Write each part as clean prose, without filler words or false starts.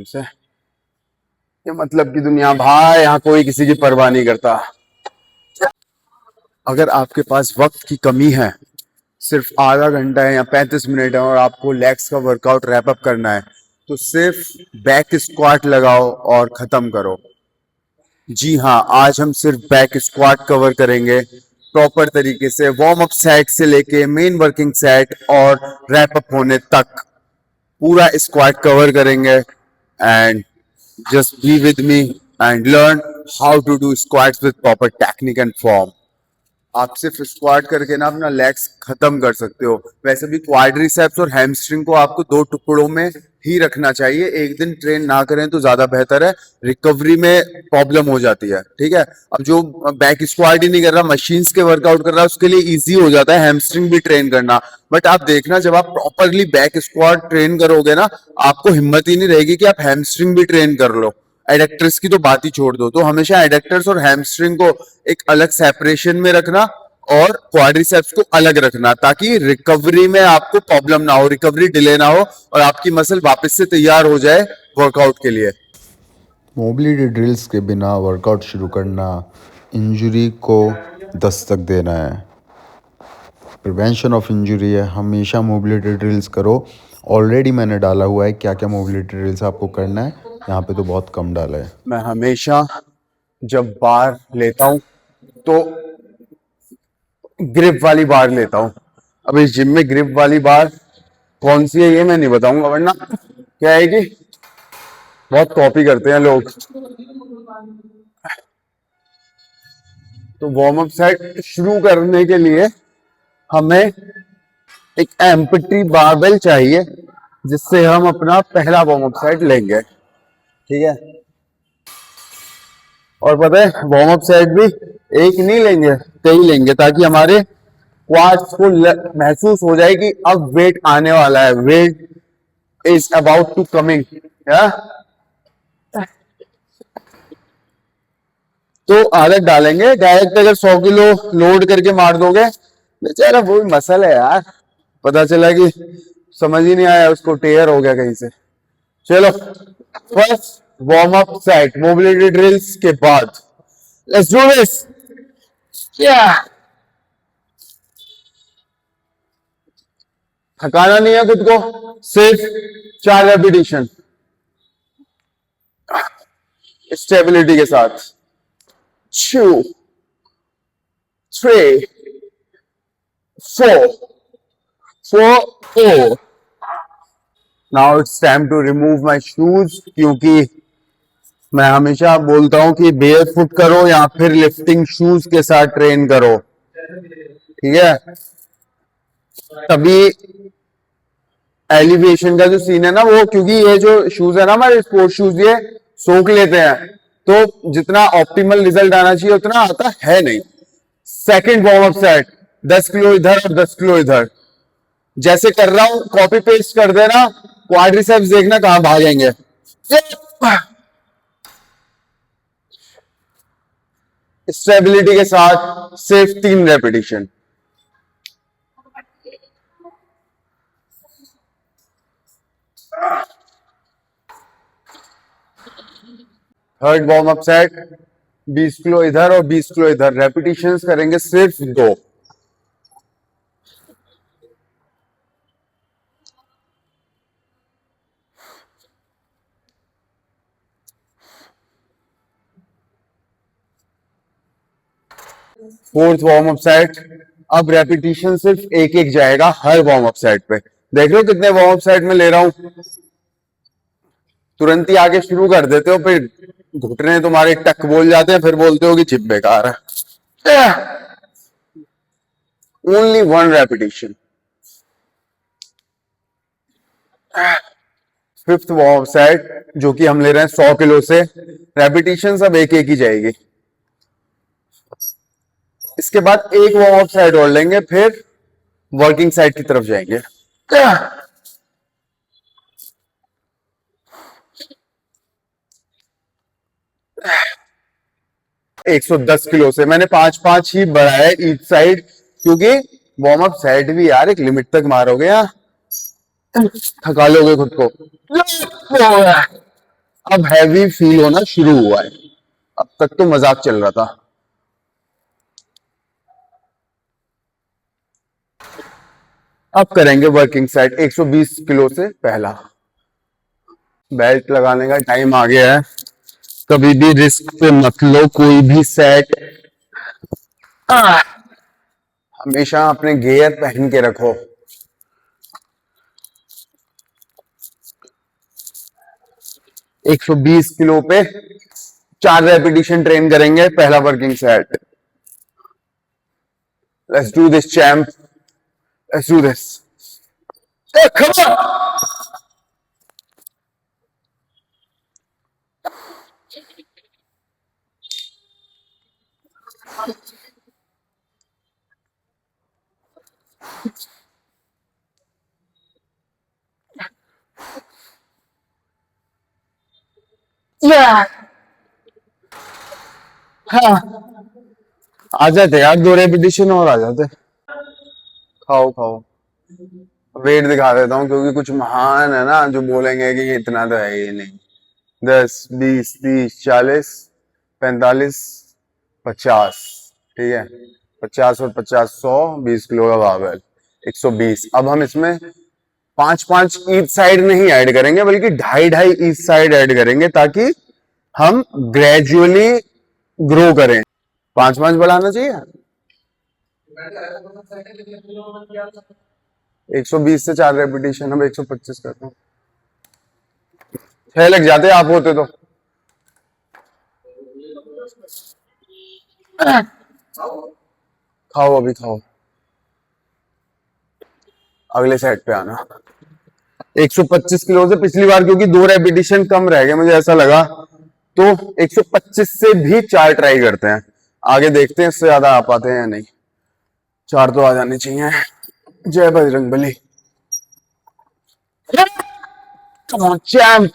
से ये मतलब की दुनिया भाई, यहाँ कोई किसी की परवाह नहीं करता। अगर आपके पास वक्त की कमी है, सिर्फ आधा घंटा है या 35 मिनट है और आपको लेग्स का वर्कआउट रैप अप करना है, तो सिर्फ बैक स्क्वाट लगाओ और खत्म करो। जी हाँ, आज हम सिर्फ बैक स्क्वाट कवर करेंगे प्रॉपर तरीके से, वार्म अप सेट से लेके मेन वर्किंग सेट और रैप अप होने तक पूरा स्क्वाट कवर करेंगे। And just be with me and learn how to do squats with proper technique and form. आप सिर्फ स्क्वाट करके ना अपना लेग्स खत्म कर सकते हो। वैसे भी क्वाड्रिसेप्स और हैमस्ट्रिंग को आपको 2 टुकड़ों में ही रखना चाहिए, एक दिन ट्रेन ना करें तो ज्यादा बेहतर है, रिकवरी में प्रॉब्लम हो जाती है। ठीक है, अब जो बैक स्क्वाट ही नहीं कर रहा, मशीन्स के वर्कआउट कर रहा है, उसके लिए इजी हो जाता है हैमस्ट्रिंग भी ट्रेन करना। बट आप देखना, जब आप प्रॉपरली बैक स्क्वाट ट्रेन करोगे ना, आपको हिम्मत ही नहीं रहेगी कि आप हैमस्ट्रिंग भी ट्रेन कर लो। एडेक्टर्स की तो बात ही छोड़ दो। तो हमेशा एडेक्टर्स और हैमस्ट्रिंग को एक अलग सेपरेशन में रखना और क्वाड्रिसेप्स को अलग रखना, ताकि रिकवरी में आपको प्रॉब्लम ना हो, रिकवरी डिले ना हो और आपकी मसल वापस से तैयार हो जाए वर्कआउट के लिए। मोबिलिटी ड्रिल्स के बिना वर्कआउट शुरू करना इंजरी को दस्तक देना है। प्रिवेंशन ऑफ इंजरी है, हमेशा मोबिलिटी ड्रिल्स करो। ऑलरेडी मैंने डाला हुआ है क्या क्या मोबिलिटी ड्रिल्स आपको करना है, यहाँ पे तो बहुत कम डाला है। मैं हमेशा जब बार लेता हूं तो ग्रिप वाली बार लेता हूं। अब इस जिम में ग्रिप वाली बार कौन सी है ये मैं नहीं बताऊंगा, वरना क्या है कि बहुत कॉपी करते हैं लोग। तो वार्म अप सेट शुरू करने के लिए हमें एक एम्प्टी बारबेल चाहिए, जिससे हम अपना पहला वार्म अप सेट लेंगे। ठीक है, और पता है वार्म अप सेट भी एक नहीं लेंगे, कई लेंगे, ताकि हमारे क्वाड्स को महसूस हो जाए कि अब वेट आने वाला है, wait is about to coming. तो आदत डालेंगे। डायरेक्ट अगर 100 किलो लोड करके मार दोगे, बेचारा वो भी मसल है यार, पता चला कि समझ ही नहीं आया, उसको टेयर हो गया कहीं से। चलो, first warm up set mobility drills के बाद, लेट्स डू दिस। थकाना नहीं है खुद को, सिर्फ 4 रेपिटेशन स्टेबिलिटी के साथ। 2, 3, 4, 4। Now it's time to remove my shoes, क्योंकि मैं हमेशा बोलता हूं कि बेयर फुट करो या फिर लिफ्टिंग शूज के साथ ट्रेन करो। ठीक है, तभी एलिवेशन का जो सीन है ना, वो क्योंकि ये जो शूज है ना हमारे स्पोर्ट शूज, ये सोख लेते हैं, तो जितना ऑप्टिमल रिजल्ट आना चाहिए उतना आता है नहीं। Second warm up set, 10 kilo इधर और 10 किलो इधर, जैसे कर रहा हूं कॉपी पेस्ट कर देना, क्वाड्रिसेप्स देखना कहां भागेंगे। स्टेबिलिटी के साथ सिर्फ 3 repetition. Third warm up set, 20 kilo इधर और 20 किलो इधर, रेपिटेशंस करेंगे सिर्फ 2। फोर्थ वार्म अप सेट, अब रेपिटेशन सिर्फ एक एक जाएगा हर वार्म अप सेट पे। देख लो कितने वार्म अप सेट में ले रहा हूं, तुरंत ही आगे शुरू कर देते हो, फिर घुटने तुम्हारे टक बोल जाते हैं, फिर बोलते हो कि जिम बेकार है। Only 1 repetition. Fifth warm up set, जो कि हम ले रहे हैं 100 किलो से, रेपिटेशन सब एक एक ही जाएगी। इसके बाद एक वार्म अप सेट और लेंगे, फिर वर्किंग साइड की तरफ जाएंगे। 110 किलो से मैंने 5-5 ही बढ़ाया ईच साइड, क्योंकि वार्म अप सेट भी यार एक लिमिट तक मारोगे या थका लोगे खुद को। अब हैवी फील होना शुरू हुआ है, अब तक तो मजाक चल रहा था। अब करेंगे वर्किंग सेट 120 किलो से पहला। बेल्ट लगाने का टाइम आ गया है, कभी भी रिस्क पे मत लो कोई भी सेट। हमेशा अपने गियर पहन के रखो। 120 किलो पे 4 रेपिटेशन ट्रेन करेंगे पहला working set. Let's do this champ, let's do this, come on. हाँ, आ जाते यार, 2 रेपिटेशन और आ जाते। खाओ खाओ, वेट दिखा देता हूँ क्योंकि कुछ महान है ना जो बोलेंगे कि ये इतना तो है ही नहीं। 10, 20, 30, 40, 45, 50, ठीक है। 50 और 50, 100, 20 किलो का बारबेल, 120। अब हम इसमें 5-5 ईच साइड नहीं ऐड करेंगे, बल्कि 2.5-2.5 ईच साइड ऐड करेंगे, ताकि हम ग्रेजुअली ग्रो करें। 5-5 बढ़ाना चाहिए। 120 से 4 रेपिटेशन, अब 125 करता हूँ। 6 लग जाते आप होते तो। खाओ अभी खाओ, अगले सेट पे आना। 125 किलो से पिछली बार क्योंकि 2 रेपिटेशन कम रह गए, मुझे ऐसा लगा, तो 125 से भी 4 ट्राई करते हैं। आगे देखते हैं इससे ज्यादा आ पाते हैं या नहीं। 4 तो आ जाने चाहिए। जय बजरंगबली। Come on champ.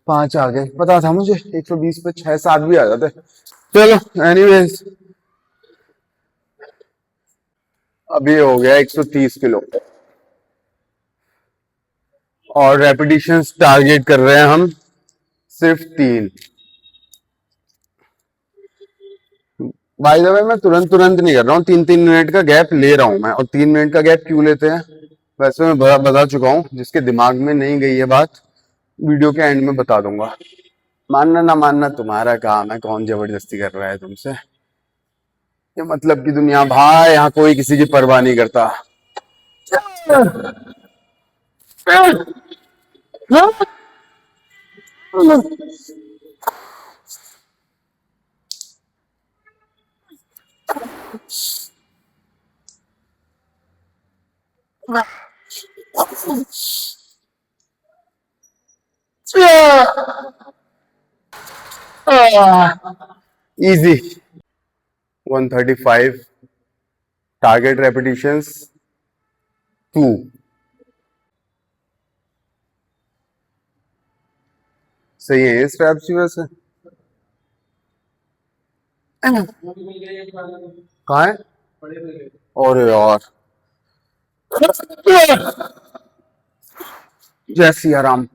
5 आ गए, पता था मुझे 120 पे 6-7 भी आ जाते। चलो एनीवेज, अभी हो गया 130 किलो और रेपिटेशंस टारगेट कर रहे हैं हम सिर्फ 3। बाय द वे मैं तुरंत तुरंत नहीं कर रहा हूँ, 3-3 मिनट का गैप ले रहा हूँ मैं। और 3 मिनट का गैप क्यों लेते हैं वैसे मैं बता चुका हूँ, जिसके दिमाग में नहीं गई है बात वीडियो के एंड में बता दूंगा। मानना ना मानना तुम्हारा काम है, कौन जबरदस्ती कर रहा है तुमसे। ये मतलब की दुनिया भाई, यहाँ कोई किसी की परवाह नहीं करता। इजी। 135 target repetitions 2। सही है ये स्ट्रैप्स की वैसे। कहाँ है? और यार, जय सिया राम।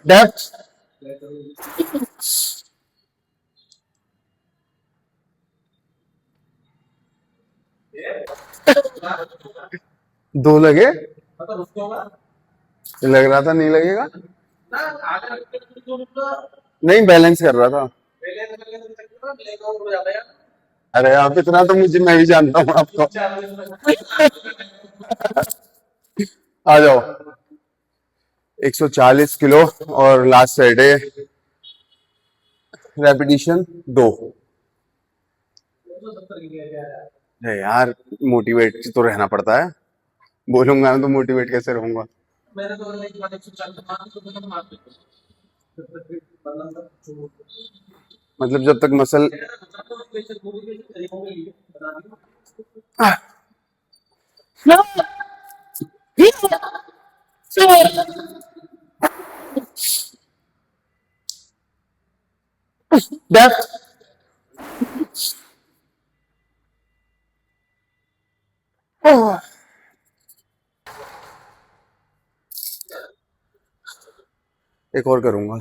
डेप्थ 2 लगे, लग रहा था नहीं लगेगा। नहीं, बैलेंस कर रहा था। अरे आप इतना तो मुझे, मैं भी जानता हूँ आपको। आ जाओ। 140 किलो और लास्ट सेट है, रेपिटेशन 2। यार मोटिवेट तो रहना पड़ता है। बोलूंगा ना तो मोटिवेट कैसे रहूंगा। मतलब जब तक मसल डेप्थ। एक और करूंगा।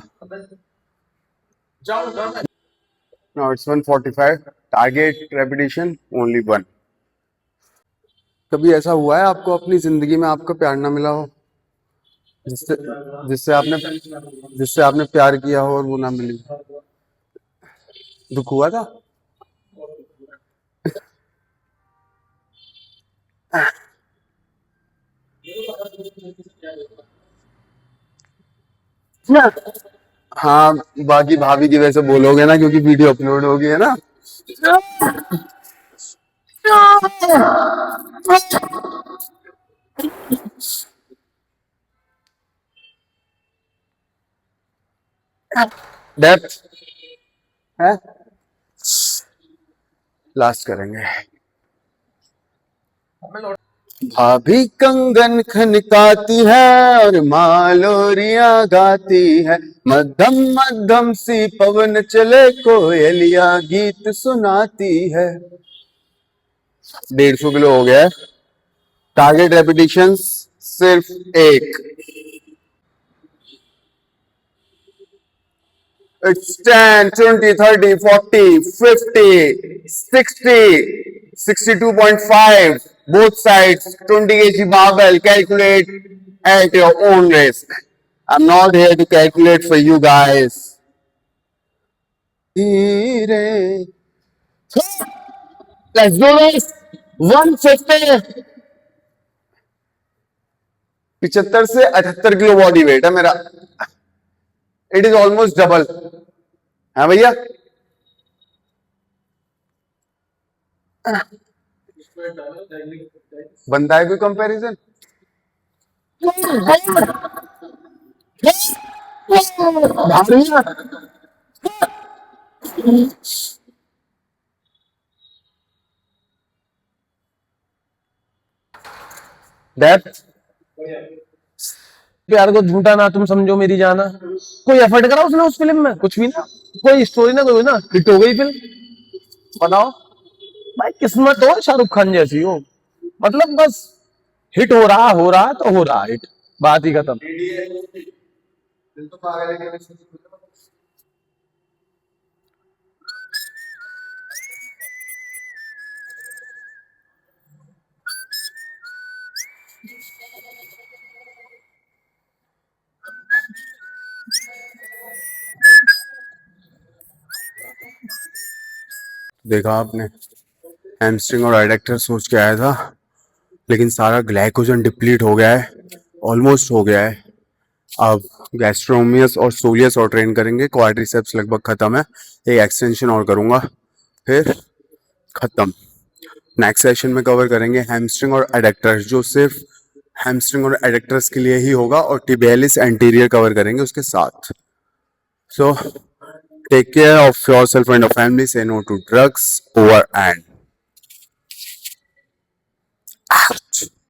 Now it's 145, target repetition only 1। कभी ऐसा हुआ है आपको अपनी जिंदगी में आपको प्यार ना मिला हो, जिससे जिससे आपने जिससे आपने प्यार किया हो और वो ना मिली? दुख हुआ था? हाँ, बाकी भाभी की वजह से बोलोगे ना, क्योंकि वीडियो अपलोड होगी है ना। डेप्थ है, लास्ट करेंगे। भाभी कंगन खनकाती है और मालोरियां गाती है, मध्यम मध्यम सी पवन चले कोयलिया गीत सुनाती है। 150 किलो हो गया है। टारगेट रेपिटेशंस सिर्फ एक। It's 10, 20, 30, 40, 50, 60, 62.5. Both sides, 20 kg barbell. Calculate at your own risk. I'm not here to calculate for you guys. Let's do this. 150. 75 से 78 किलो बॉडी वेट है मेरा। इट इज ऑलमोस्ट डबल है भैया। बनता है कोई कंपैरिजन? डेप्थ। प्यार को झूठा ना तुम समझो मेरी जाना। कोई एफर्ट करा उसने उस फिल्म में? कुछ भी ना। कोई स्टोरी ना, कोई ना, हिट हो गई फिल्म। बताओ भाई, किस्मत हो शाहरुख खान जैसी हो, मतलब बस हिट हो रहा तो हो रहा हिट, बात ही खत्म। देखा आपने, हैमस्ट्रिंग और एडेक्टर सोच के आया था, लेकिन सारा ग्लाइकोजन डिप्लीट हो गया है, ऑलमोस्ट हो गया है। अब गैस्ट्रोमियस और सोलियस और ट्रेन करेंगे। क्वाड्रिसेप्स लगभग खत्म है, एक एक्सटेंशन और करूंगा फिर खत्म। नेक्स्ट सेशन में कवर करेंगे हैमस्ट्रिंग और एडेक्टर्स, जो सिर्फ हैमस्ट्रिंग और एडेक्टर्स के लिए ही होगा, और टिबियालिस एंटीरियर कवर करेंगे उसके साथ। So take care of yourself and your family. Say no to drugs. Over and